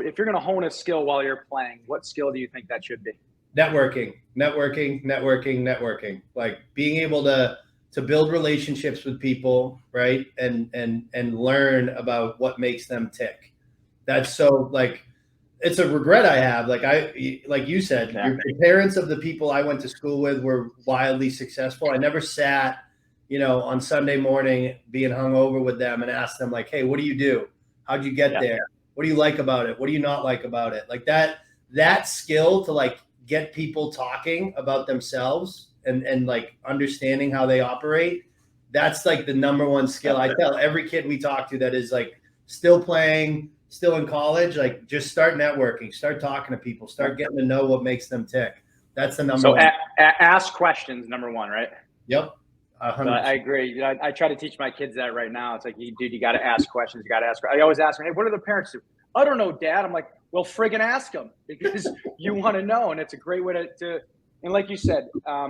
if you're going to hone a skill while you're playing, what skill do you think that should be? Networking. Like being able to build relationships with people, right? And learn about what makes them tick. That's so like, it's a regret I have. Like you said, the parents of the people I went to school with were wildly successful. I never sat, on Sunday morning being hungover with them and asked them like, hey, what do you do? How'd you get there? What do you like about it? What do you not like about it? Like that skill to like get people talking about themselves and like understanding how they operate. That's like the number one skill. I tell every kid we talk to that is like still playing, still in college, like just start networking, start talking to people, start getting to know what makes them tick. That's the number one. So ask questions, number one, right? Yep. I agree. I try to teach my kids that right now. It's like, dude, you got to ask questions. You got to ask. I always ask them, hey, what do the parents do? I don't know, Dad. I'm like, well, friggin' ask them because you want to know. And it's a great way to and like you said,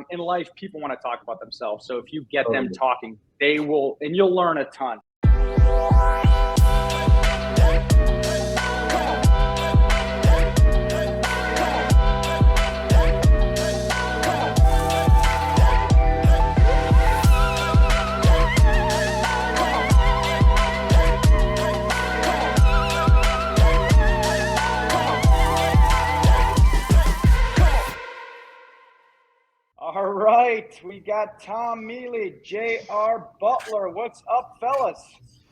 in life, people want to talk about themselves. So if you get them talking, they will, and you'll learn a ton. All right, we got Tom Mealy, JR Butler. What's up, fellas?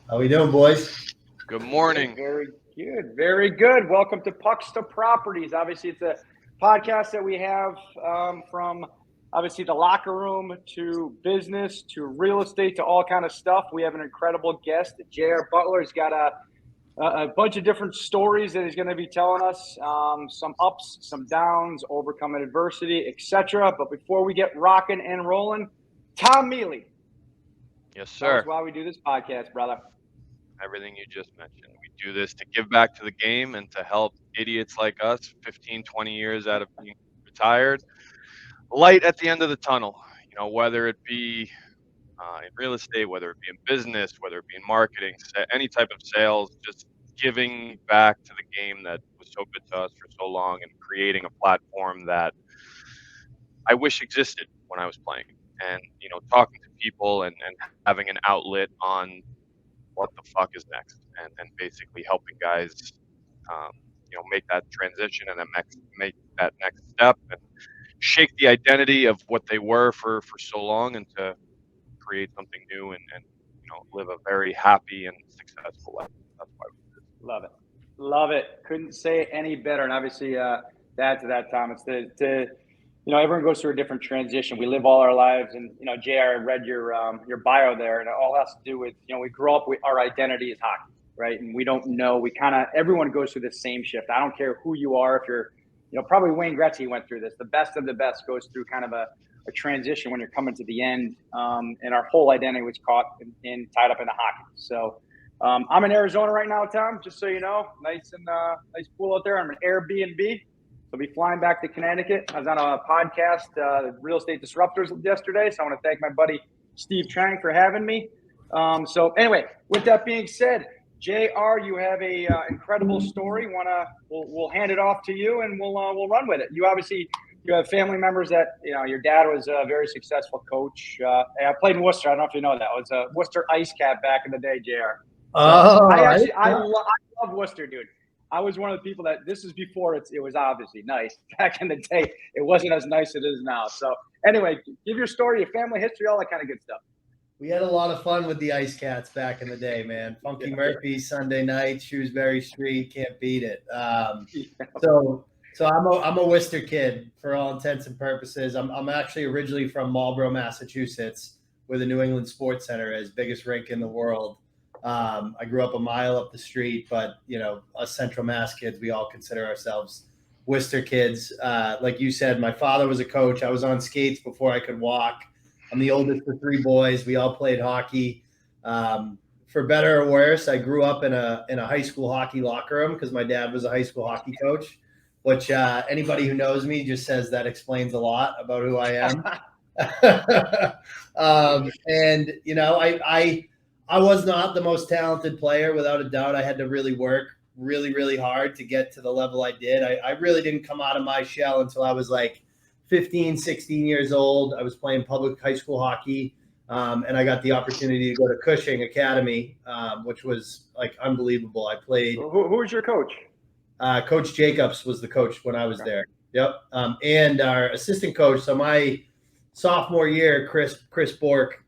How we doing, boys? Good morning. Very good, very good. Welcome to Pucks to Properties. Obviously, it's a podcast that we have from obviously the locker room to business to real estate to all kind of stuff. We have an incredible guest, JR Butler. He's got a bunch of different stories that he's going to be telling us, some ups, some downs, overcoming adversity, etc. But before we get rocking and rolling, Tom Mealy. Yes, sir. That's why we do this podcast, brother. Everything you just mentioned. We do this to give back to the game and to help idiots like us, 15, 20 years out of being retired, light at the end of the tunnel, whether it be in real estate, whether it be in business, whether it be in marketing, any type of sales, just giving back to the game that was so good to us for so long and creating a platform that I wish existed when I was playing. And, talking to people and having an outlet on what the fuck is next and basically helping guys, make that transition and then make that next step and shake the identity of what they were for so long and to create something new and live a very happy and successful life. That's why we do this. Love it. Couldn't say it any better. And obviously, to add to that, Tom, it's everyone goes through a different transition. We live all our lives, and JR, I read your bio there, and it all has to do with we grew up with our identity is hockey, right? And we don't know. Everyone goes through the same shift. I don't care who you are. If you're, probably Wayne Gretzky went through this. The best of the best goes through kind of a transition when you're coming to the end, and our whole identity was caught in tied up in the hockey. So I'm in Arizona right now, Tom, just so you know. Nice pool out there. I'm an Airbnb. So I'll be flying back to Connecticut. I was on a podcast, Real Estate Disruptors, yesterday. So I want to thank my buddy Steve Trang for having me. So anyway, with that being said, JR, you have a incredible story. We'll hand it off to you, and we'll run with it. You have family members that your dad was a very successful coach. I played in Worcester. I don't know if you know that. I was a Worcester Ice Cap back in the day, JR. I love Worcester, dude. I was one of the people that this is before it was obviously nice. Back in the day, it wasn't as nice as it is now. So anyway, give your story, your family history, all that kind of good stuff. We had a lot of fun with the Ice Cats back in the day, man. Funky Murphy, Sunday night, Shrewsbury Street, can't beat it. So I'm a Worcester kid for all intents and purposes. I'm actually originally from Marlborough, Massachusetts, where the New England Sports Center is, biggest rink in the world. I grew up a mile up the street, but us Central Mass kids, we all consider ourselves Worcester kids. Like you said, my father was a coach. I was on skates before I could walk. I'm the oldest of three boys. We all played hockey. For better or worse, I grew up in a high school hockey locker room because my dad was a high school hockey coach, which anybody who knows me just says that explains a lot about who I am. And I was not the most talented player, without a doubt. I had to really work really, really hard to get to the level I did. I really didn't come out of my shell until I was like 15, 16 years old. I was playing public high school hockey, and I got the opportunity to go to Cushing Academy, which was like unbelievable. I played. Who was your coach? Coach Jacobs was the coach when I was there. Yep. And our assistant coach. So my sophomore year, Chris Bork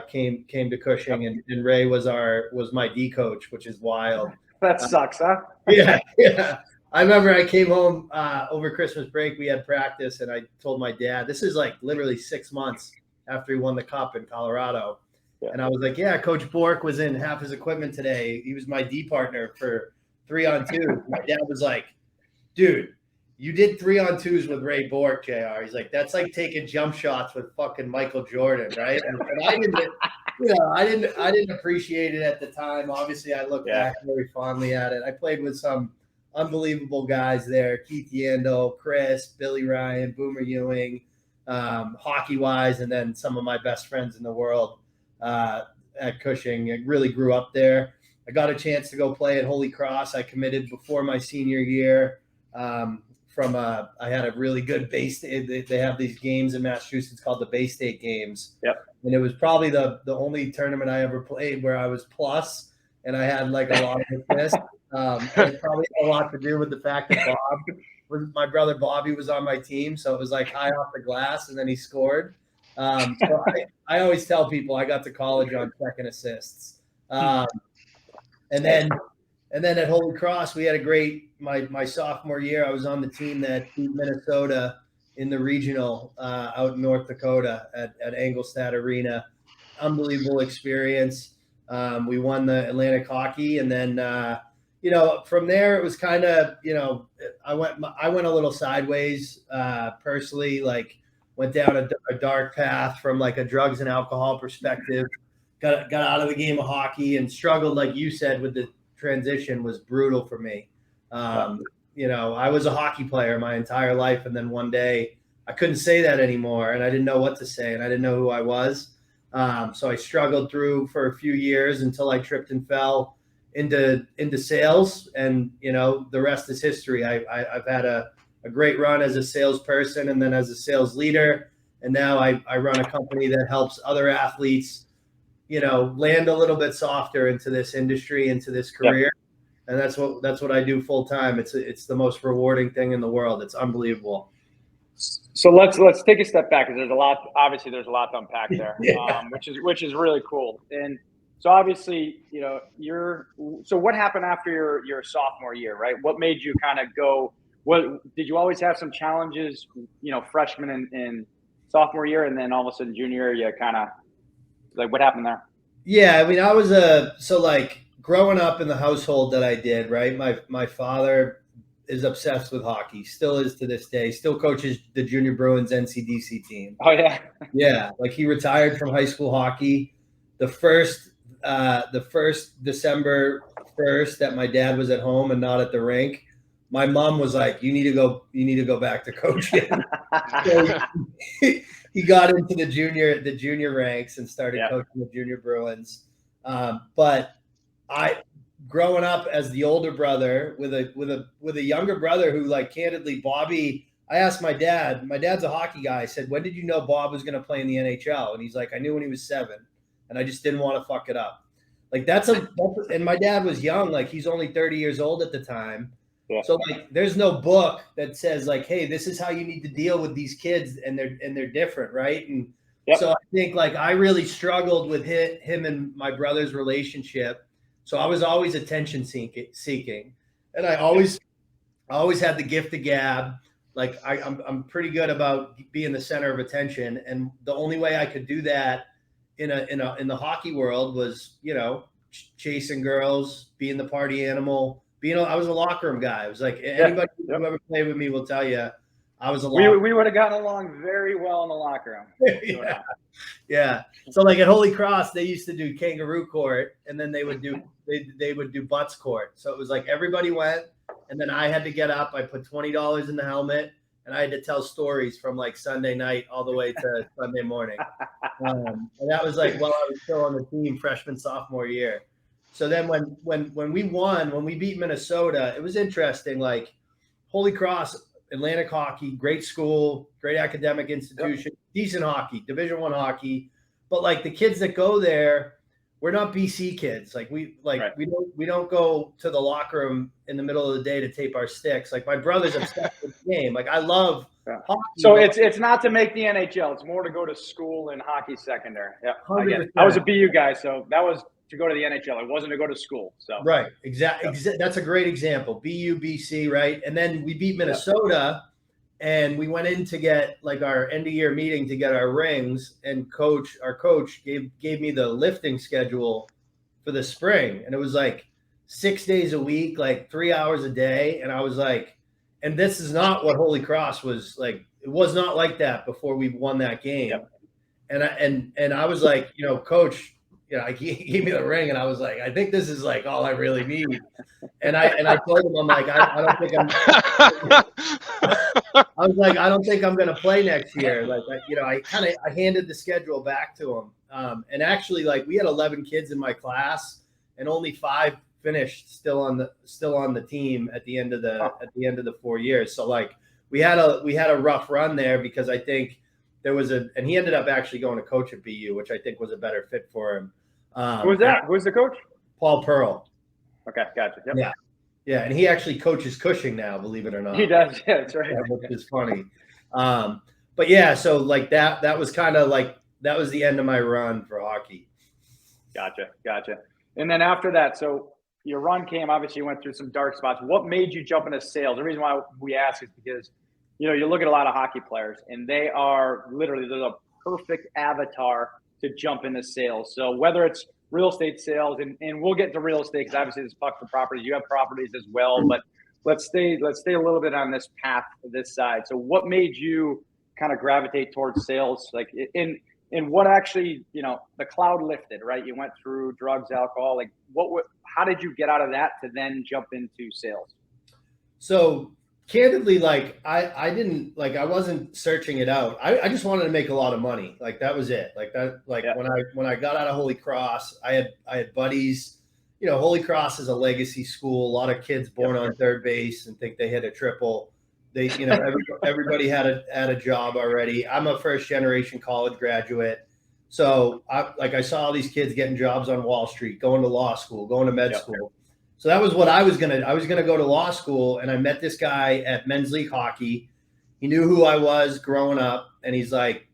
came to Cushing, and Ray was my D coach, which is wild. That sucks, huh? Yeah. I remember I came home over Christmas break. We had practice, and I told my dad, this is like literally 6 months after he won the cup in Colorado. Yeah. And I was like, yeah, Coach Bork was in half his equipment today. He was my D partner for 3-on-2. My dad was like, dude, you did 3-on-2s with Ray Bork, JR. He's like, that's like taking jump shots with fucking Michael Jordan, right? And I didn't appreciate it at the time. Obviously, I look back very fondly at it. I played with some unbelievable guys there: Keith Yandel, Chris, Billy Ryan, Boomer Ewing, hockey-wise, and then some of my best friends in the world at Cushing. I really grew up there. I got a chance to go play at Holy Cross. I committed before my senior year. I had a really good Bay State. They have these games in Massachusetts called the Bay State games. Yep. And it was probably the only tournament I ever played where I was plus, and I had like a lot of assists. It probably had a lot to do with the fact that my brother Bobby was on my team, so it was like high off the glass, and then he scored. So I always tell people I got to college on second assists. And then at Holy Cross, we had a great my sophomore year. I was on the team that beat Minnesota in the regional out in North Dakota at Engelstad Arena. Unbelievable experience. We won the Atlantic Hockey, and then from there it was kind of I went a little sideways personally. Like went down a dark path from like a drugs and alcohol perspective. Got out of the game of hockey and struggled, like you said, with the transition was brutal for me. I was a hockey player my entire life, and then one day I couldn't say that anymore, and I didn't know what to say, and I didn't know who I was. So I struggled through for a few years until I tripped and fell into sales, and the rest is history. I've had a great run as a salesperson, and then as a sales leader, and now I run a company that helps other athletes land a little bit softer into this industry, into this career. Yep. And that's what I do full time. It's the most rewarding thing in the world. It's unbelievable. So let's take a step back, because there's a lot to unpack there, which is really cool. And so obviously, so what happened after your sophomore year, right? What made you kind of go? What did you always have some challenges, freshman and sophomore year, and then all of a sudden junior year, you kind of like what happened there? Yeah, I mean, I was growing up in the household that I did, right? My father is obsessed with hockey, still is to this day, still coaches the Junior Bruins NCDC team. Oh yeah. Yeah. Like he retired from high school hockey. The first December 1st that my dad was at home and not at the rink, my mom was like, you need to go back to coaching. So he got into the junior ranks and started coaching the Junior Bruins. But growing up as the older brother with a younger brother who, like, candidly, Bobby, I asked my dad's a hockey guy. I said, when did you know Bob was going to play in the NHL? And he's like, I knew when he was 7, and I just didn't want to fuck it up. Like and my dad was young, like he's only 30 years old at the time. Yeah. So like, there's no book that says like, hey, this is how you need to deal with these kids, and they're different, right? And so I think like I really struggled with him and my brother's relationship. So I was always attention seeking, and I always had the gift of gab. Like I'm pretty good about being the center of attention, and the only way I could do that in the hockey world was chasing girls, being the party animal. I was a locker room guy. I was like, anybody who ever played with me will tell you I was a locker room. We would have gotten along very well in the locker room. Yeah. So like at Holy Cross, they used to do kangaroo court, and then they would do butts court. So it was like everybody went, and then I had to get up. I put $20 in the helmet, and I had to tell stories from like Sunday night all the way to Sunday morning. And that was like while I was still on the team freshman, sophomore year. So then when we beat Minnesota, it was interesting. Like Holy Cross, Atlantic hockey, great school, great academic institution, decent hockey, Division I hockey. But like the kids that go there, we're not BC kids. Like we don't go to the locker room in the middle of the day to tape our sticks. Like my brother's obsessed with the game. Like I love hockey. So it's not to make the NHL. It's more to go to school and hockey secondary. Yeah, I get it. I was a BU guy, so that was to go to the NHL. It wasn't to go to school. So right, exactly. That's a great example. BU, BC, right? And then we beat Minnesota. And we went in to get like our end of year meeting to get our rings, and our coach gave me the lifting schedule for the spring. And it was like 6 days a week, like 3 hours a day. And I was like, and this is not what Holy Cross was like. It was not like that before we won that game. Yep. And I was like, coach, he gave me the ring, and I was like, I think this is like all I really need. And I told him, I'm like, I don't think I was like, I don't think I'm going to play next year. Like, I handed the schedule back to him. And actually, like, we had 11 kids in my class, and only 5 finished still on the team at the end of the 4 years. So like, we had a rough run there, because I think there was and he ended up actually going to coach at BU, which I think was a better fit for him. Who was that? Who was the coach? Paul Pearl. Okay, gotcha. Yep. Yeah, and he actually coaches Cushing now, believe it or not. He does, yeah, that's right. Which is funny. But yeah, so like that was kind of like, that was the end of my run for hockey. Gotcha. And then after that, so your run came, obviously you went through some dark spots. What made you jump into sales? The reason why we ask is because, you look at a lot of hockey players, and they are literally, they're the perfect avatar to jump into sales. So whether it's real estate sales, and we'll get to real estate because obviously this puck for properties. You have properties as well, but let's stay a little bit on this path, this side. So what made you kind of gravitate towards sales? Like in what actually, the cloud lifted, right? You went through drugs, alcohol. Like how did you get out of that to then jump into sales? So candidly, like I didn't, like, I wasn't searching it out. I just wanted to make a lot of money. Like that was it. Like that, like when I got out of Holy Cross, I had buddies. Holy Cross is a legacy school. A lot of kids born on third base and think they hit a triple. They, everybody had a job already. I'm a first generation college graduate. So I saw all these kids getting jobs on Wall Street, going to law school, going to med school. So that was what I was gonna go to law school, and I met this guy at men's league hockey. He knew who I was growing up, and he's like,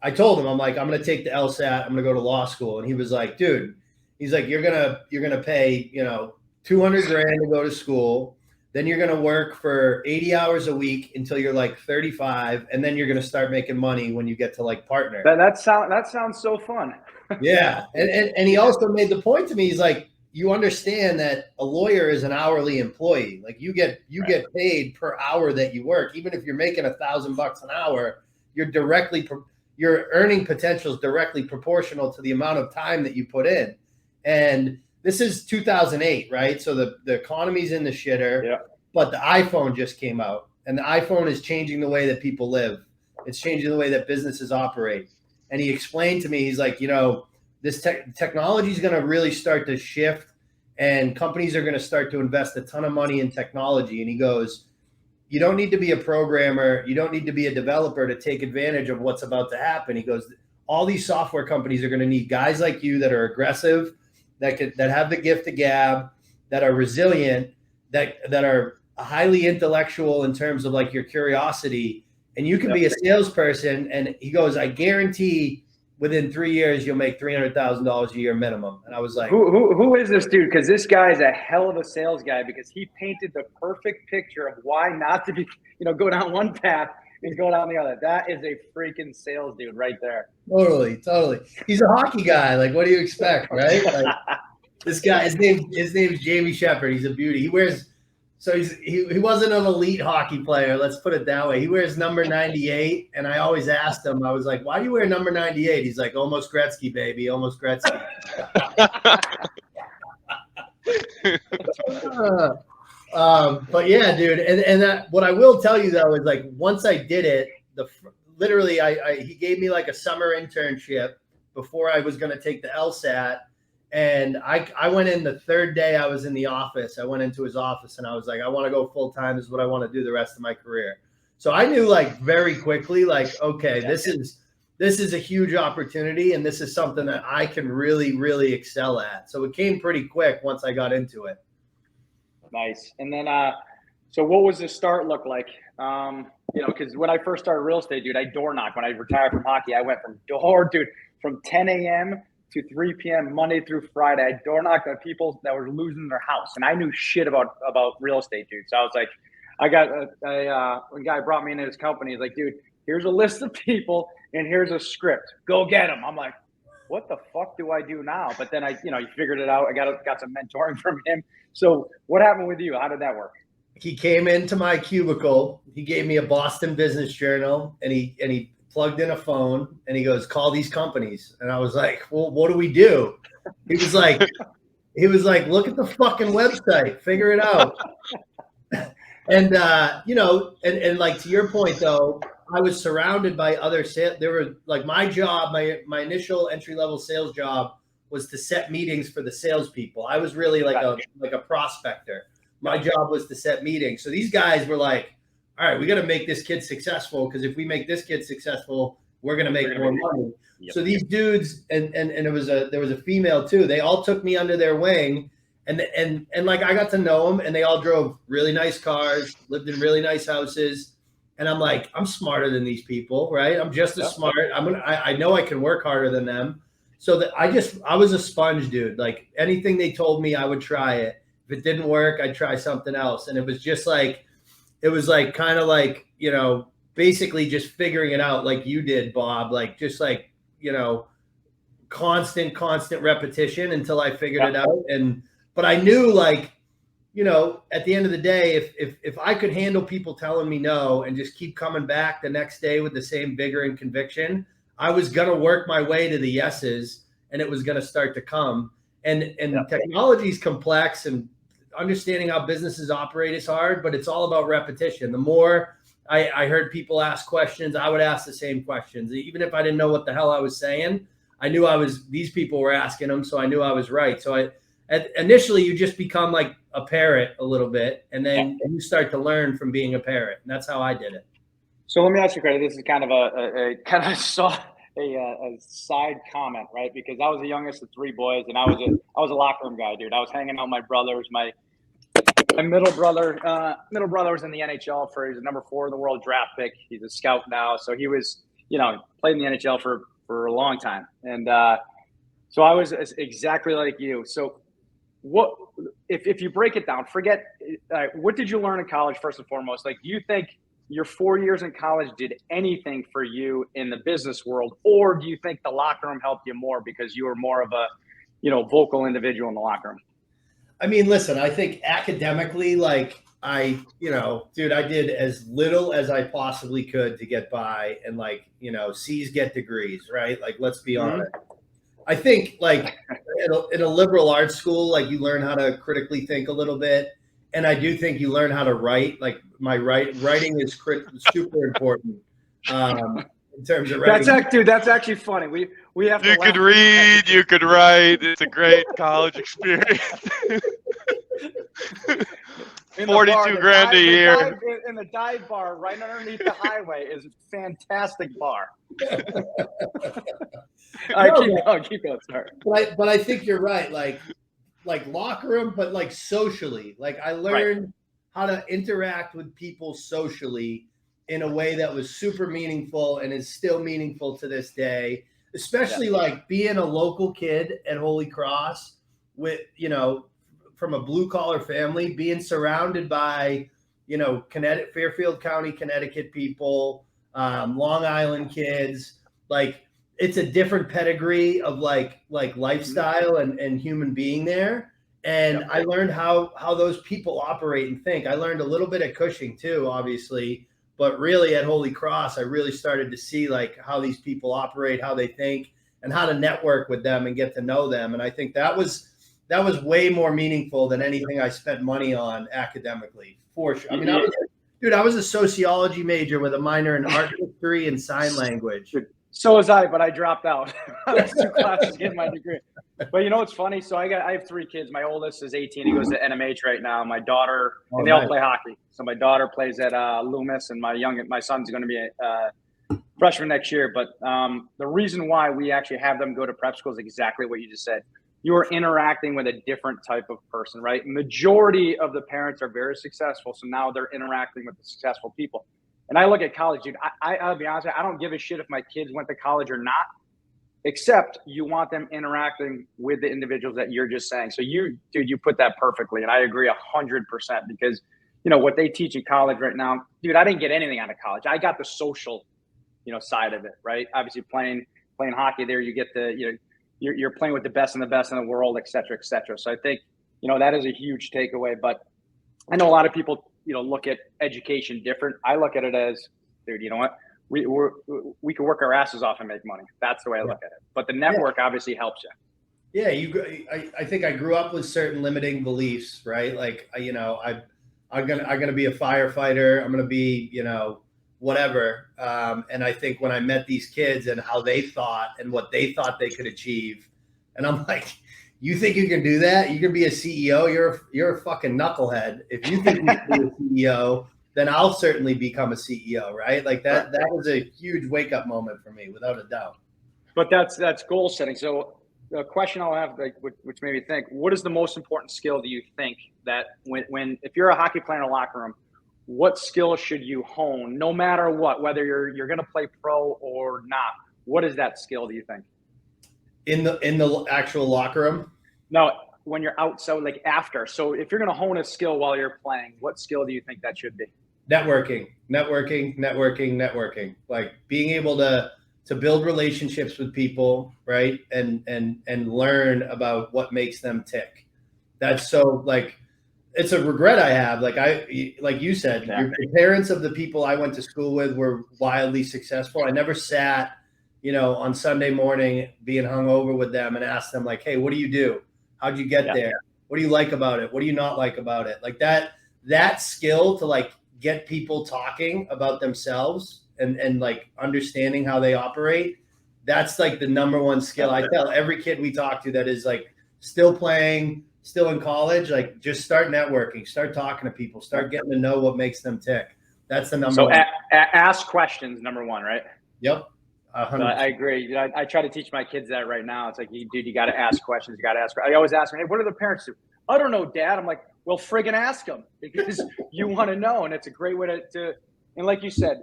I told him, I'm like, I'm gonna take the LSAT, I'm gonna go to law school, and he was like, dude, he's like, you're gonna pay $200,000 to go to school, then you're gonna work for 80 hours a week until you're like 35, and then you're gonna start making money when you get to like partner. That sounds so fun. Yeah, and he also made the point to me. He's like, you understand that a lawyer is an hourly employee. Like you get paid per hour that you work. Even if you're making $1,000 an hour, your earning potential is directly proportional to the amount of time that you put in. And this is 2008, right? So the economy's in the shitter, but the iPhone just came out, and the iPhone is changing the way that people live. It's changing the way that businesses operate. And he explained to me, he's like, this technology is going to really start to shift, and companies are going to start to invest a ton of money in technology. And he goes, you don't need to be a programmer. You don't need to be a developer to take advantage of what's about to happen. He goes, all these software companies are going to need guys like you that are aggressive, that have the gift of gab, that are resilient, that are highly intellectual in terms of like your curiosity. And you can be a salesperson. And he goes, I guarantee within 3 years, you'll make $300,000 a year minimum. And I was like, who is this dude? Because this guy is a hell of a sales guy, because he painted the perfect picture of why not to be, go down one path and go down the other. That is a freaking sales dude right there. Totally. He's a hockey guy. Like, what do you expect, right? Like, this guy, his name's Jamie Shepard. He's a beauty. He wears, so he wasn't an elite hockey player. Let's put it that way. He wears number 98. And I always asked him, I was like, why do you wear number 98? He's like, almost Gretzky, baby. Almost Gretzky. But yeah, dude. And that, what I will tell you though, is like, once I did it, he gave me like a summer internship before I was going to take the LSAT. And I went in the third day I was in the office. I went into his office and I was like, I want to go full time. This is what I want to do the rest of my career. So I knew like very quickly, like, okay, this is a huge opportunity and this is something that I can really, really excel at. So it came pretty quick once I got into it. Nice. And then, so what was the start look like? You know, because when I first started real estate, dude, I door knocked. When I retired from hockey, I went from 10 a.m. to 3 p.m. Monday through Friday. I door knocked on people that were losing their house, and I knew shit about real estate, dude. So I was like, I got one guy brought me into his company. He's like, dude, here's a list of people and here's a script. Go get them. I'm like, what the fuck do I do now? But then you figured it out. I got some mentoring from him. So what happened with you? How did that work? He came into my cubicle. He gave me a Boston Business Journal, and he plugged in a phone, and he goes, call these companies. And I was like, well, what do we do? He was like, look at the fucking website, figure it out. And and like to your point though, I was surrounded by other sales. There were like my job, my initial entry-level sales job was to set meetings for the salespeople. I was really like a prospector. My job was to set meetings. So these guys were like, all right, we got to make this kid successful, because if we make this kid successful, we're going to make more money. Yep. So these dudes, and there was a female too. They all took me under their wing, and like I got to know them, and they all drove really nice cars, lived in really nice houses, and I'm like, I'm smarter than these people, right? I'm just as smart. I know I can work harder than them. So that I was a sponge, dude. Like anything they told me, I would try it. If it didn't work, I'd try something else. And it was just like, kind of like, basically just figuring it out like you did, Bob, like, just like, constant repetition until I figured it out. But I knew like, at the end of the day, if I could handle people telling me no and just keep coming back the next day with the same vigor and conviction, I was going to work my way to the yeses, and it was going to start to come. And technology is complex, and understanding how businesses operate is hard, but it's all about repetition. The more I heard people ask questions, I would ask the same questions. Even if I didn't know what the hell I was saying, I knew these people were asking them, so I knew I was right. So initially you just become like a parrot a little bit, and then you start to learn from being a parrot. And that's how I did it. So let me ask you, Craig, this is kind of a side comment, right? Because I was the youngest of three boys, and I was a locker room guy, dude. I was hanging out with my brothers. My middle brother was in the NHL he's a number 4 in the world draft pick. He's a scout now. So he was, played in the NHL for a long time. And so I was exactly like you. So what, if you break it down, what did you learn in college first and foremost? Like, do you think your 4 years in college did anything for you in the business world, or do you think the locker room helped you more because you were more of a, vocal individual in the locker room? I mean, listen, I think academically, like I did as little as I possibly could to get by, and like, C's get degrees, right? Like, let's be honest. I think like in a liberal arts school, like you learn how to critically think a little bit. And I do think you learn how to write. Like my writing is super important in terms of writing. That's actually funny. We have to. You could read, you could write. It's a great college experience. 42 grand a year. In the dive bar right underneath the highway is a fantastic bar. Keep going. Sorry. But I think you're right. Like locker room, but like socially, like I learned how to interact with people socially in a way that was super meaningful and is still meaningful to this day, especially like being a local kid at Holy Cross with, from a blue collar family, being surrounded by, Fairfield County, Connecticut people, Long Island kids, like it's a different pedigree of like lifestyle and human being there. And I learned how those people operate and think. I learned a little bit at Cushing too, obviously, but really at Holy Cross, I really started to see like how these people operate, how they think, and how to network with them and get to know them. And I think that was way more meaningful than anything I spent money on academically, for sure. I mean, I was a sociology major with a minor in art history and sign language. So was I, but I dropped out. I was 2 classes getting my degree. But you know what's funny? So I have 3 kids. My oldest is 18. He goes to NMH right now. My daughter, and they all play hockey. So my daughter plays at Loomis, and my son's going to be a freshman next year. But the reason why we actually have them go to prep school is exactly what you just said. You are interacting with a different type of person, right? Majority of the parents are very successful, so now they're interacting with the successful people. And I look at college, dude. I'll be honest, I don't give a shit if my kids went to college or not, except you want them interacting with the individuals that you're just saying. So you put that perfectly, and I agree 100% because what they teach in college right now, dude. I didn't get anything out of college. I got the social, side of it, right? Obviously, playing hockey there, you get the you're playing with the best in the world, et cetera, et cetera. So I think that is a huge takeaway. But I know a lot of people look at education different. I look at it as, dude, you know what? We can work our asses off and make money. That's the way I look at it. But the network obviously helps you. Yeah, I think I grew up with certain limiting beliefs, right? Like I'm gonna be a firefighter. I'm gonna be whatever. And I think when I met these kids and how they thought and what they thought they could achieve, and I'm like, you think you can do that? You can be a CEO? You're a fucking knucklehead. If you think you can be a CEO, then I'll certainly become a CEO, right? Like that was a huge wake up moment for me, without a doubt. But that's goal setting. So the question I'll have, which made me think, what is the most important skill do you think that if you're a hockey player in a locker room, what skill should you hone, no matter what, whether you're going to play pro or not? What is that skill, do you think? In the actual locker room? No, when you're out, so like after. So if you're going to hone a skill while you're playing, what skill do you think that should be? Networking. Like being able to build relationships with people, right? And learn about what makes them tick. That's so like, it's a regret I have. Like you said, the parents of the people I went to school with were wildly successful. I never sat, on Sunday morning being hungover with them and asked them like, hey, what do you do? How'd you get there? What do you like about it? What do you not like about it? Like that skill to like get people talking about themselves and like understanding how they operate. That's like the number one skill. I tell every kid we talk to that is like still playing, still in college, like just start networking, start talking to people, start getting to know what makes them tick. That's the number one. So ask questions, number one, right? Yep. I agree. I try to teach my kids that right now. It's like, dude, you got to ask questions. You got to ask. I always ask them, hey, what do the parents do? I don't know, Dad. I'm like, well, friggin' ask them because you want to know. And it's a great way to and like you said,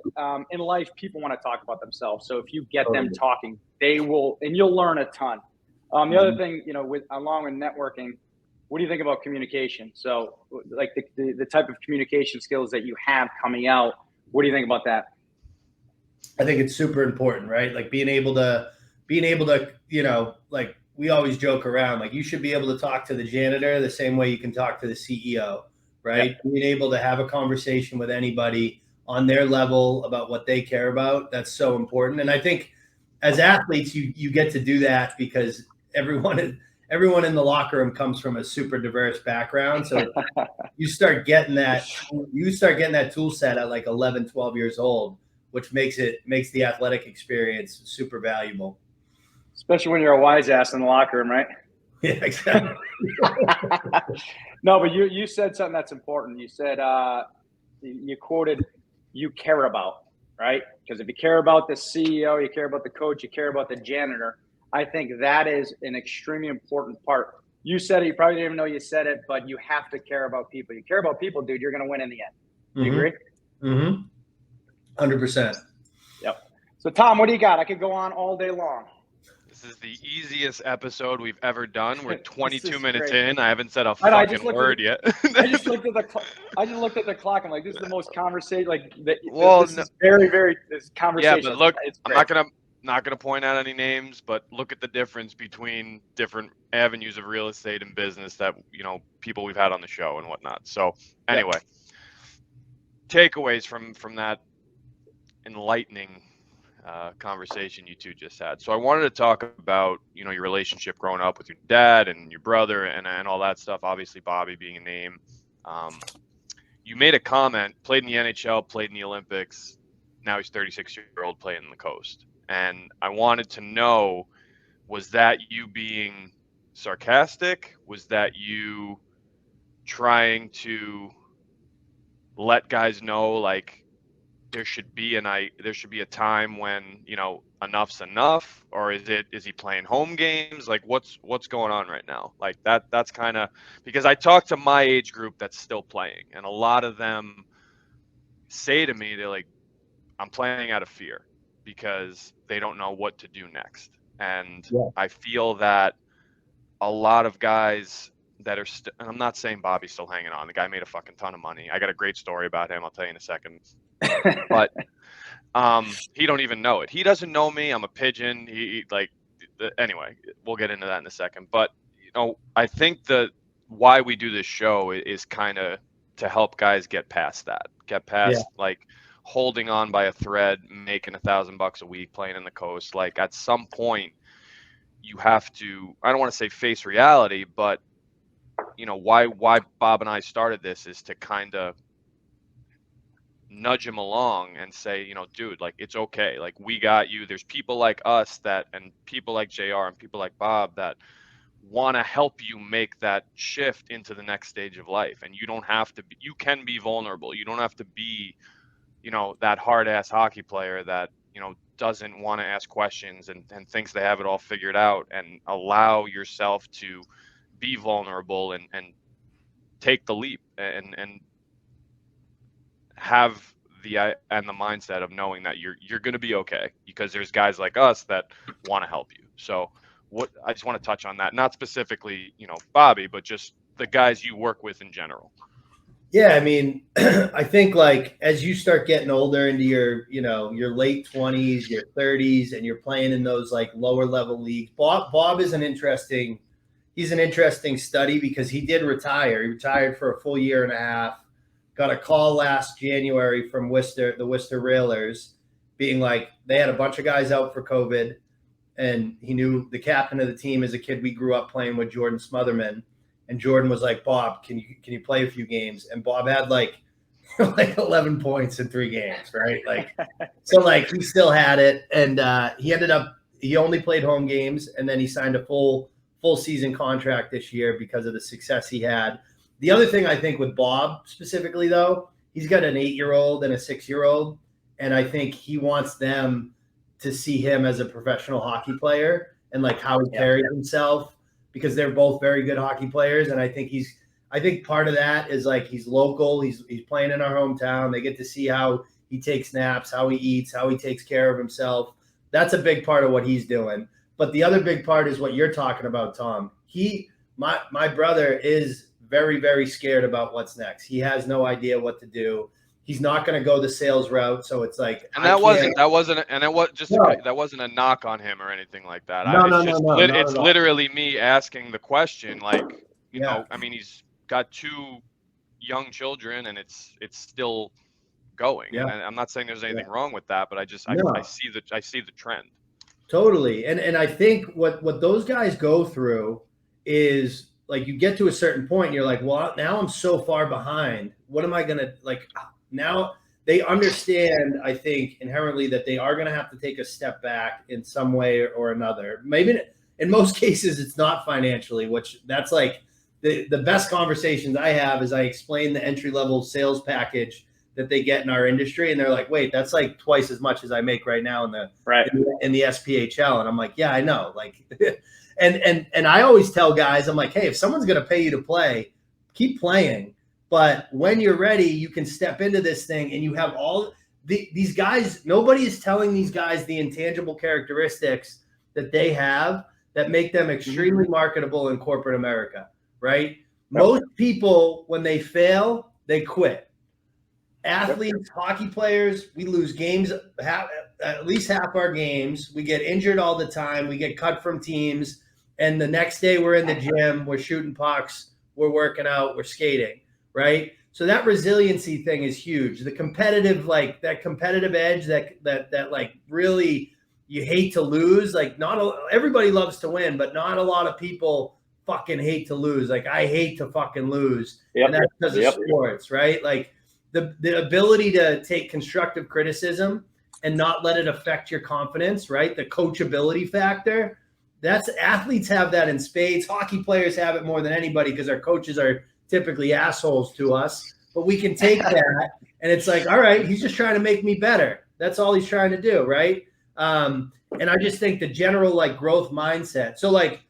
in life, people want to talk about themselves. So if you get them talking, they will, and you'll learn a ton. The other thing, along with networking, what do you think about communication? So like the type of communication skills that you have coming out, what do you think about that? I think it's super important, right? Like being able to, like we always joke around, like you should be able to talk to the janitor the same way you can talk to the CEO, right? Yep. Being able to have a conversation with anybody on their level about what they care about, that's so important. And I think as athletes, you get to do that because everyone in the locker room comes from a super diverse background. So you start getting that tool set at like 11, 12 years old, which makes the athletic experience super valuable. Especially when you're a wise ass in the locker room, right? Yeah, exactly. No, but you said something that's important. You said, you quoted, you care about, right? Because if you care about the CEO, you care about the coach, you care about the janitor, I think that is an extremely important part. You said it, you probably didn't even know you said it, but you have to care about people. You care about people, dude, you're going to win in the end. Do you agree? Mm-hmm. 100%. Yep. So, Tom, what do you got? I could go on all day long. This is the easiest episode we've ever done. We're 22 minutes in. I haven't said a word yet. I just looked at the clock. I'm like, this is the most conversation. Like, this is very, very this conversation. Yeah, but look, I'm not gonna point out any names, but look at the difference between different avenues of real estate and business that people we've had on the show and whatnot. So anyway, takeaways from that enlightening conversation you two just had. So I wanted to talk about your relationship growing up with your dad and your brother and all that stuff. Obviously, Bobby being a name. You made a comment, played in the NHL, played in the Olympics. Now he's 36-year-old playing in the Coast. And I wanted to know, was that you being sarcastic? Was that you trying to let guys know like there should be a time when, you know, enough's enough? Or is he playing home games? Like what's going on right now? Like that's kind of, because I talk to my age group that's still playing, and a lot of them say to me, they're like, I'm playing out of fear because they don't know what to do next. And I feel that a lot of guys that are and I'm not saying Bobby's still hanging on. The guy made a fucking ton of money. I got a great story about him. I'll tell you in a second. But he don't even know it. He doesn't know me. I'm a pigeon. Anyway, we'll get into that in a second. But, you know, I think why we do this show is kind of to help guys get past that, like holding on by a thread, making $1,000 a week, playing in the coast. Like at some point you have to, I don't want to say face reality, but you know, why Bob and I started this is to kind of nudge him along and say, you know, dude, like it's okay. Like we got you. There's people like us and people like JR and people like Bob that want to help you make that shift into the next stage of life. And you don't have to be, you can be vulnerable. You don't have to be, you know, that hard ass hockey player that, you know, doesn't want to ask questions and thinks they have it all figured out, and allow yourself to be vulnerable and take the leap and have the mindset of knowing that you're going to be okay, because there's guys like us that want to help you. So I just want to touch on that, not specifically, you know, Bobby, but just the guys you work with in general. Yeah, I mean, I think like as you start getting older into your, you know, your late 20s, your 30s, and you're playing in those like lower level leagues. Bob is he's an interesting study because he did retire. He retired for a full year and a half. Got a call last January from the Worcester Railers being like, they had a bunch of guys out for COVID, and he knew the captain of the team as a kid we grew up playing with, Jordan Smotherman. And Jordan was like, Bob, can you play a few games? And Bob had like 11 points in 3 games, right? Like, so like he still had it. And he only played home games, and then he signed a full season contract this year because of the success he had. The other thing I think with Bob specifically, though, he's got an 8-year-old and a 6-year-old. And I think he wants them to see him as a professional hockey player and like how he carries himself, because they're both very good hockey players. And I think part of that is like, he's local. He's playing in our hometown. They get to see how he takes naps, how he eats, how he takes care of himself. That's a big part of what he's doing. But the other big part is what you're talking about, Tom. My brother is very, very scared about what's next. He has no idea what to do. He's not going to go the sales route. So it's like, and that wasn't a knock on him or anything like that. It's literally me asking the question, like, you know, I mean, he's got 2 young children and it's still going. Yeah. And I'm not saying there's anything wrong with that, but I see the trend. Totally. And I think what those guys go through is like, you get to a certain point and you're like, well, now I'm so far behind. What am I going to like? Now they understand, I think, inherently that they are going to have to take a step back in some way or another. Maybe in most cases, it's not financially, which that's like the best conversations I have is I explain the entry-level sales package that they get in our industry. And they're like, wait, that's like twice as much as I make right now in the SPHL. And I'm like, yeah, I know. Like, and I always tell guys, I'm like, hey, if someone's going to pay you to play, keep playing. But when you're ready, you can step into this thing and you have all these guys. Nobody is telling these guys the intangible characteristics that they have that make them extremely marketable in corporate America, right? Most people, when they fail, they quit. Athletes, hockey players, we lose games, at least half our games. We get injured all the time. We get cut from teams. And the next day we're in the gym, we're shooting pucks, we're working out, we're skating. Right. So that resiliency thing is huge. The competitive, like that competitive edge that like really you hate to lose. Like everybody loves to win, but not a lot of people fucking hate to lose. Like I hate to fucking lose. And that's because of sports, right? Like the ability to take constructive criticism and not let it affect your confidence, right? The coachability factor. that's athletes have that in spades. Hockey players have it more than anybody because our coaches are typically assholes to us. But we can take that, and it's like, all right, he's just trying to make me better. That's all he's trying to do, right? And I just think the general like growth mindset. So like,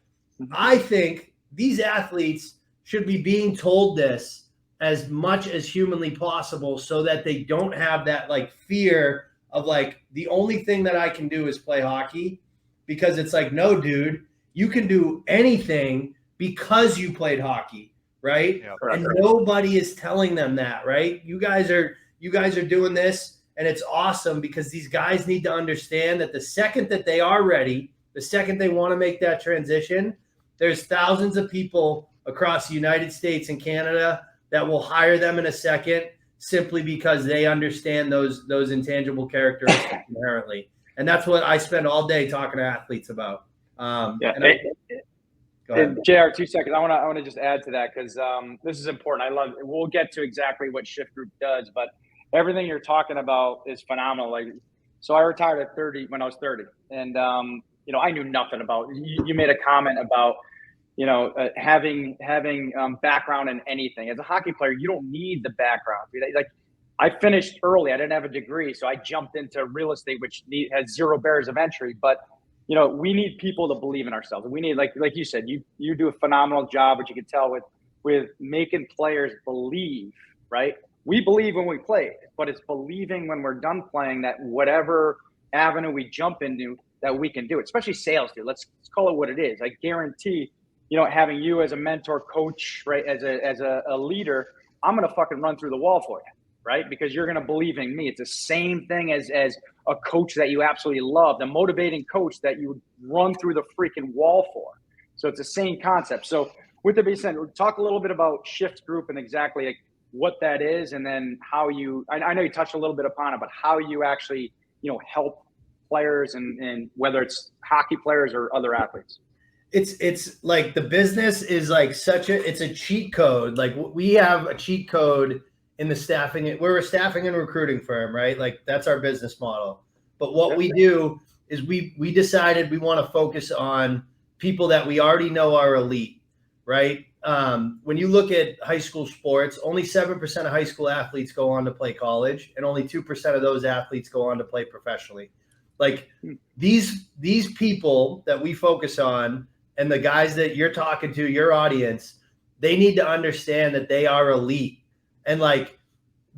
I think these athletes should be being told this as much as humanly possible so that they don't have that like fear of like, the only thing that I can do is play hockey, because it's like, no, dude, you can do anything because you played hockey, right? Yeah, and nobody is telling them that, right? You guys are doing this, and it's awesome because these guys need to understand that the second that they are ready, the second they want to make that transition, there's thousands of people across the United States and Canada that will hire them in a second simply because they understand those intangible characteristics inherently. And that's what I spend all day talking to athletes about. Go ahead. JR, 2 seconds. I want to just add to that because this is important. I love it. We'll get to exactly what ShiftGroup does, but everything you're talking about is phenomenal. Like, so I retired at 30 when I was 30, and I knew nothing about. You made a comment about having background in anything. As a hockey player, you don't need the background. Like, I finished early. I didn't have a degree, so I jumped into real estate, which has 0 barriers of entry. But we need people to believe in ourselves. We need, like you said, you do a phenomenal job, which you can tell with making players believe. Right? We believe when we play, but it's believing when we're done playing that whatever avenue we jump into, that we can do it. Especially sales, dude. Let's call it what it is. I guarantee, having you as a mentor, coach, right, as a leader, I'm gonna fucking run through the wall for you. Right? Because you're going to believe in me. It's the same thing as a coach that you absolutely love, the motivating coach that you would run through the freaking wall for. So it's the same concept. So with that being said, we'll talk a little bit about ShiftGroup and exactly like what that is, and then how I know you touched a little bit upon it, but how you actually, help players and whether it's hockey players or other athletes. It's like the business is like it's a cheat code. Like, we have a cheat code in the staffing. We're a staffing and recruiting firm, right? Like, that's our business model. But what we do is we decided we want to focus on people that we already know are elite, right? When you look at high school sports, only 7% of high school athletes go on to play college, and only 2% of those athletes go on to play professionally. Like, these people that we focus on, and the guys that you're talking to, your audience, they need to understand that they are elite. And like,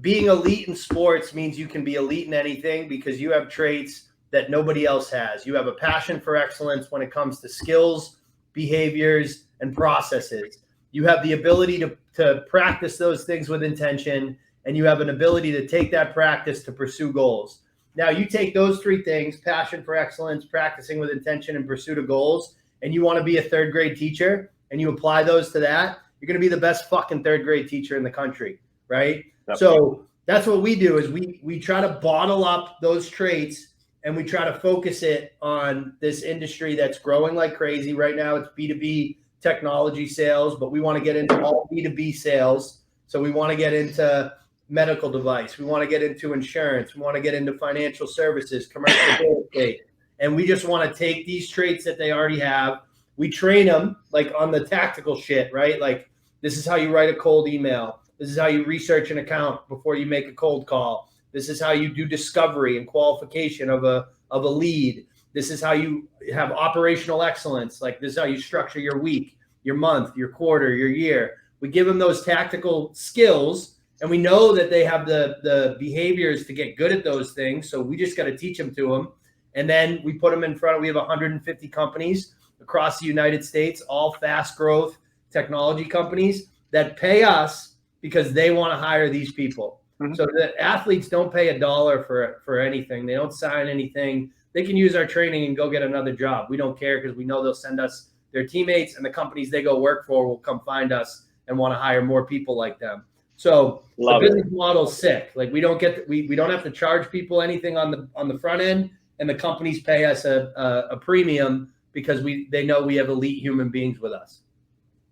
being elite in sports means you can be elite in anything because you have traits that nobody else has. You have a passion for excellence when it comes to skills, behaviors, and processes. You have the ability to practice those things with intention, and you have an ability to take that practice to pursue goals. Now, you take those 3 things, passion for excellence, practicing with intention, and pursuit of goals, and you want to be a 3rd grade teacher, and you apply those to that, you're going to be the best fucking 3rd grade teacher in the country. Right. Definitely. So that's what we do is we try to bottle up those traits, and we try to focus it on this industry that's growing like crazy right now. It's B2B technology sales, but we want to get into all B2B sales. So we want to get into medical device. We want to get into insurance. We want to get into financial services, commercial real estate. And we just want to take these traits that they already have. We train them like on the tactical shit, right? Like, this is how you write a cold email. This is how you research an account before you make a cold call. This is how you do discovery and qualification of a lead. This is how you have operational excellence. Like, this is how you structure your week, your month, your quarter, your year. We give them those tactical skills, and we know that they have the behaviors to get good at those things. So we just got to teach them to them. And then we put them in front of, we have 150 companies across the United States, all fast growth technology companies that pay us because they want to hire these people. Mm-hmm. So the athletes don't pay $1 for anything. They don't sign anything. They can use our training and go get another job. We don't care because we know they'll send us their teammates, and the companies they go work for will come find us and want to hire more people like them. So the business model is sick. Like, we don't have to charge people anything on the front end, and the companies pay us a premium because they know we have elite human beings with us.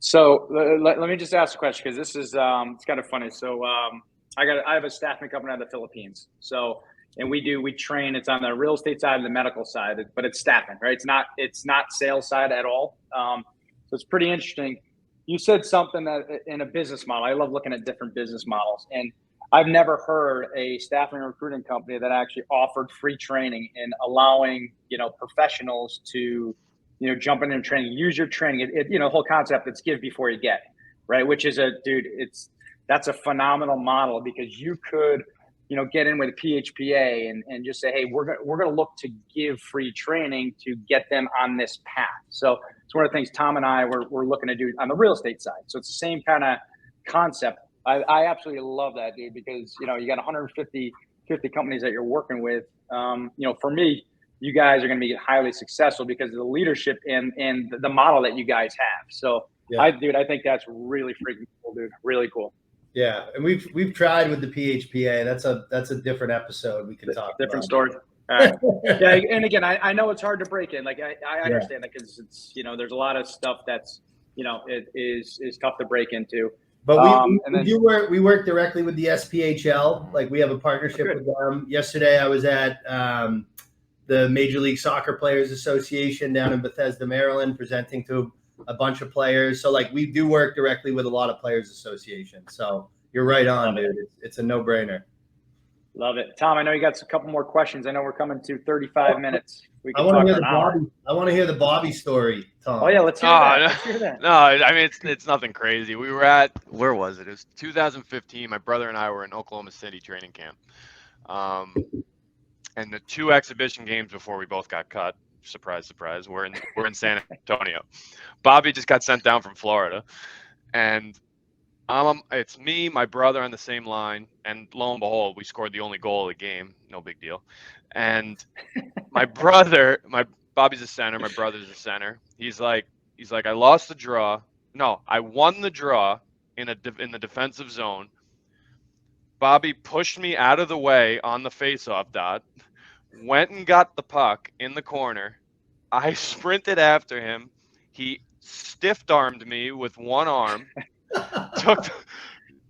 So let me just ask a question, because this is it's kind of funny. So I have a staffing company out of the Philippines. So, and we train, it's on the real estate side and the medical side, but it's staffing, right? It's not sales side at all. So it's pretty interesting. You said something that in a business model, I love looking at different business models, and I've never heard a staffing and recruiting company that actually offered free training and allowing, professionals to, jump in and training, use your training. The whole concept, it's give before you get, right? Which is that's a phenomenal model, because you could, get in with a PHPA and just say, hey, we're going to look to give free training to get them on this path. So it's one of the things Tom and I we're looking to do on the real estate side. So it's the same kind of concept. I absolutely love that, dude, because, you got 150 companies that you're working with. For me, you guys are going to be highly successful because of the leadership and the model that you guys have. So, yeah. I think that's really freaking cool, dude. Really cool. Yeah, and we've tried with the PHPA. That's a different episode we can talk different about. Story. All right. Yeah, and again, I know it's hard to break in. Like I understand that, because it's there's a lot of stuff that's it is tough to break into. But we work directly with the SPHL. Like, we have a partnership with them. Yesterday, I was at the Major League Soccer Players Association down in Bethesda, Maryland, presenting to a bunch of players. So, like, we do work directly with a lot of players associations. So you're right on, dude. It's a no-brainer. Love it. Tom, I know you got a couple more questions. I know we're coming to 35 minutes. I want to hear the Bobby story, Tom. Oh, yeah, let's hear that. Let's hear that. No, I mean, it's nothing crazy. We were at, where was it? It was 2015. My brother and I were in Oklahoma City training camp. And the 2 exhibition games before we both got cut, surprise, surprise, we're in San Antonio. Bobby just got sent down from Florida. And it's me, my brother on the same line, and lo and behold, we scored the only goal of the game. No big deal. And Bobby's a center, my brother's a center. He's like, I lost the draw. No, I won the draw in the defensive zone. Bobby pushed me out of the way on the face-off dot, went and got the puck in the corner. I sprinted after him. He stiff-armed me with one arm.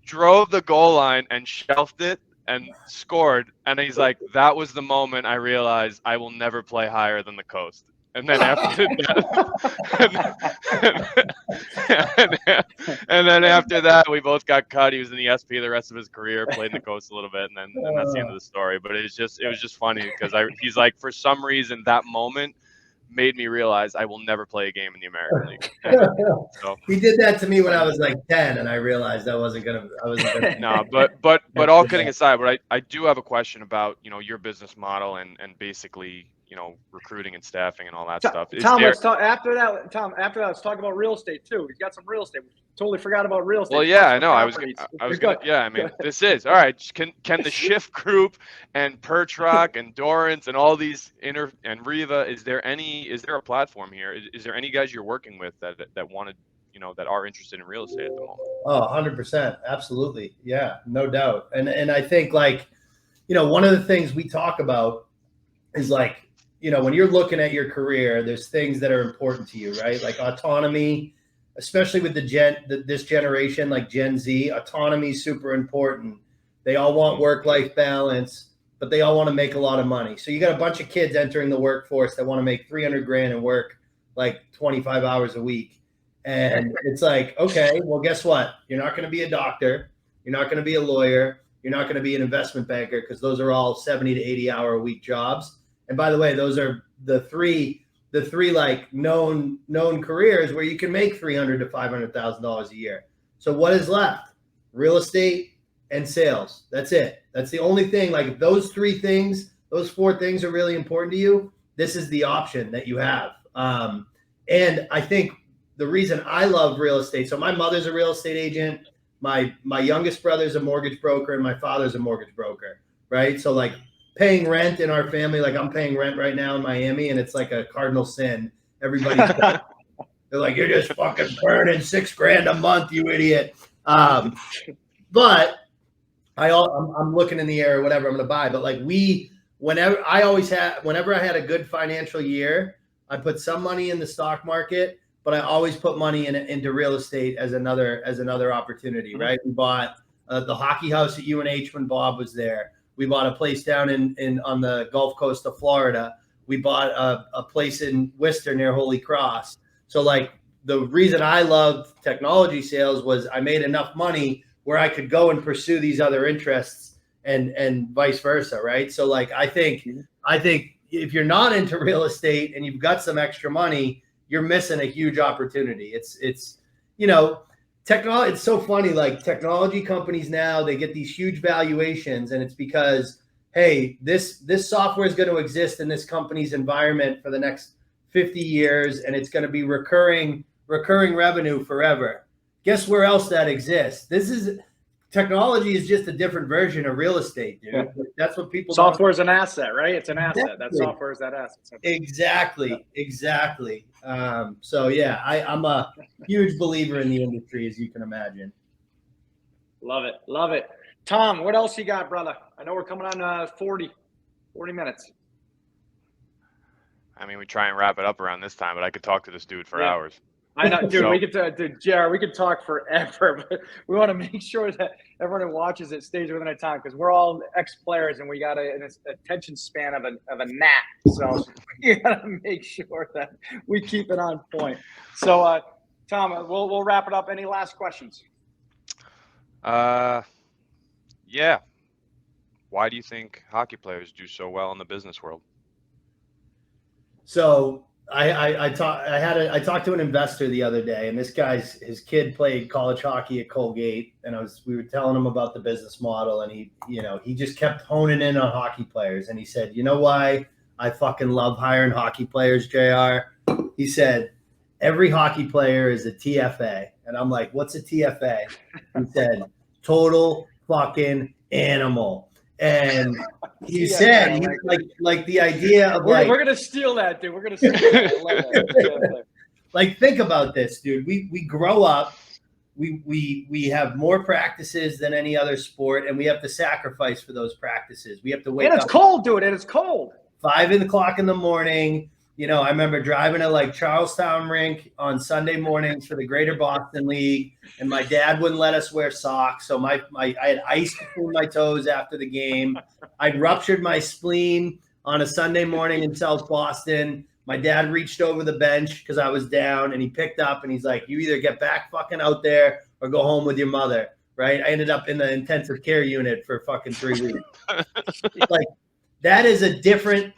Drove the goal line and shelved it and scored. And he's like, that was the moment I realized I will never play higher than the coast. And then after that, we both got cut. He was in the SP the rest of his career, played in the coast a little bit, and that's the end of the story. But it was just funny because he's like, for some reason, that moment made me realize I will never play a game in the American League. So, he did that to me when I was like 10, and I realized I wasn't gonna. No, but all kidding aside, but I do have a question about your business model and basically recruiting and staffing and all that stuff. Let's talk after that. Tom, let's talk about real estate too. We've got some real estate. Totally forgot about real estate. Well, yeah, I know. I was gonna. Yeah, I mean, this is all right. Can the ShiftGroup and Pertrock and Dorrance and all these and Riva? Is there a platform here? Is there any guys you're working with that wanted that are interested in real estate at the moment? Oh, 100%, absolutely, yeah, no doubt. And I think, like, one of the things we talk about is, like, when you're looking at your career, there's things that are important to you, right? Like autonomy. Especially with this generation, like Gen Z, autonomy is super important. They all want work-life balance, but they all want to make a lot of money. So you got a bunch of kids entering the workforce that want to make $300,000 and work like 25 hours a week. And it's like, okay, well, guess what? You're not going to be a doctor. You're not going to be a lawyer. You're not going to be an investment banker, because those are all 70 to 80 hour a week jobs. And by the way, those are the three like known careers where you can make $300,000 to $500,000 a year. So what is left? Real estate and sales. That's it. That's the only thing. Like, if those 4 things are really important to you, this is the option that you have. And I think the reason I love real estate. So my mother's a real estate agent. My youngest brother's a mortgage broker, and my father's a mortgage broker. Right. So, like, paying rent in our family, like I'm paying rent right now in Miami, and it's like a cardinal sin. Everybody's they're like, you're just fucking burning $6,000 a month, you idiot. But I'm looking in the air, whatever I'm going to buy. But like whenever I had a good financial year, I put some money in the stock market, but I always put money into real estate as another opportunity. Right. We bought the hockey house at UNH when Bob was there. We bought a place down in on the Gulf Coast of Florida. We bought a place in Worcester near Holy Cross. So like the reason I loved technology sales was I made enough money where I could go and pursue these other interests and vice versa, right? So like I think if you're not into real estate and you've got some extra money, you're missing a huge opportunity. It's technology. It's so funny. Like technology companies now, they get these huge valuations, and it's because, hey, this software is going to exist in this company's environment for the next 50 years, and it's going to be recurring revenue forever. Guess where else that exists? Technology is just a different version of real estate, dude. Yeah. That's what people. Software is an asset, right? It's an asset. That software is that asset. Exactly. So yeah, I'm a huge believer in the industry, as you can imagine. Love it. Tom, what else you got, brother? I know we're coming on 40 minutes. I mean, we try and wrap it up around this time, but I could talk to this dude for hours. I know, dude. JR, we could talk forever, but we want to make sure that everyone who watches it stays within our time, because we're all ex-players and we got an attention span of a gnat. So you got to make sure that we keep it on point. So, Tom, we'll wrap it up. Any last questions? Yeah. Why do you think hockey players do so well in the business world? So I talked to an investor the other day, and his kid played college hockey at Colgate, and we were telling him about the business model, and he just kept honing in on hockey players, and he said, you know why I fucking love hiring hockey players, JR? He said, every hockey player is a TFA. And I'm like, what's a TFA? He said, total fucking animal. And he said, like the idea of we're going to steal that, dude. We're going to steal that. I love that. Like, think about this, dude. We grow up, we have more practices than any other sport, and we have to sacrifice for those practices. We have to wake up. And it's cold, dude. And it's cold. 5 o'clock in the morning. I remember driving to like Charlestown Rink on Sunday mornings for the Greater Boston League, and my dad wouldn't let us wear socks. So I had ice between my toes after the game. I'd ruptured my spleen on a Sunday morning in South Boston. My dad reached over the bench because I was down, and he picked up and he's like, you either get back fucking out there or go home with your mother. Right. I ended up in the intensive care unit for fucking 3 weeks. Like, that is a different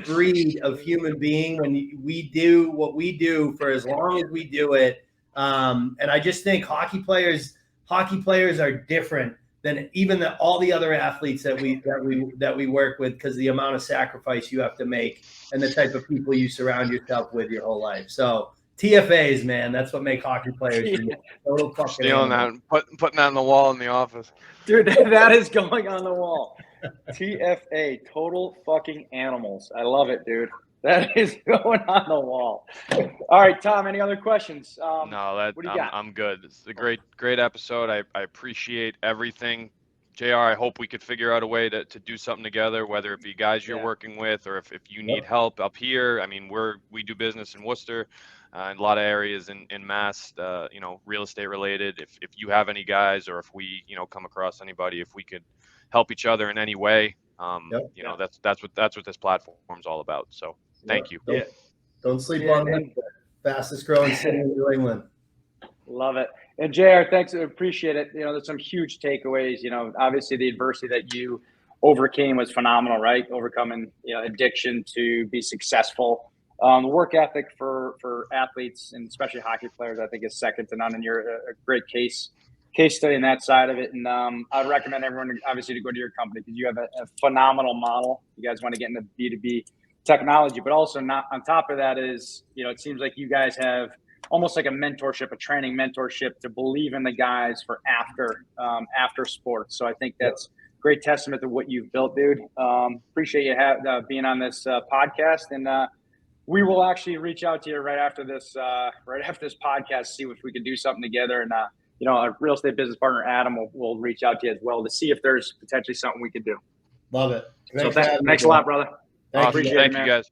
breed of human being when we do what we do for as long as we do it. And I just think hockey players are different than even all the other athletes that we work with, because the amount of sacrifice you have to make and the type of people you surround yourself with your whole life. So TFAs, man, that's what make hockey players total fucking stealing that, putting that on the wall in the office. Dude, that is going on the wall. TFA, total fucking animals. I love it, dude. That is going on the wall. All right, Tom, any other questions? No, I'm good. It's a great episode. I appreciate everything. JR, I hope we could figure out a way to do something together, whether it be guys you're working with or if you need help up here. I mean, we do business in Worcester, in a lot of areas in Mass, real estate related. If you have any guys, or if we, come across anybody, if we could help each other in any way, that's what this platform's all about. So thank you. Don't sleep on the fastest growing city in New England. Love it. And JR, thanks. I appreciate it. There's some huge takeaways. Obviously the adversity that you overcame was phenomenal, right? Overcoming, addiction to be successful. The work ethic for athletes, and especially hockey players, I think is second to none. And you're a great case study in that side of it. And I'd recommend everyone obviously to go to your company, because you have a phenomenal model. You guys want to get into B2B technology, but also not on top of that is, it seems like you guys have almost like a mentorship, a training mentorship to believe in the guys for after sports. So I think that's great testament to what you've built, dude. Appreciate you being on this podcast, and we will actually reach out to you right after this podcast, see if we can do something together. And our real estate business partner Adam will reach out to you as well to see if there's potentially something we could do. Love it. Thanks a lot, brother. Thank you, guys.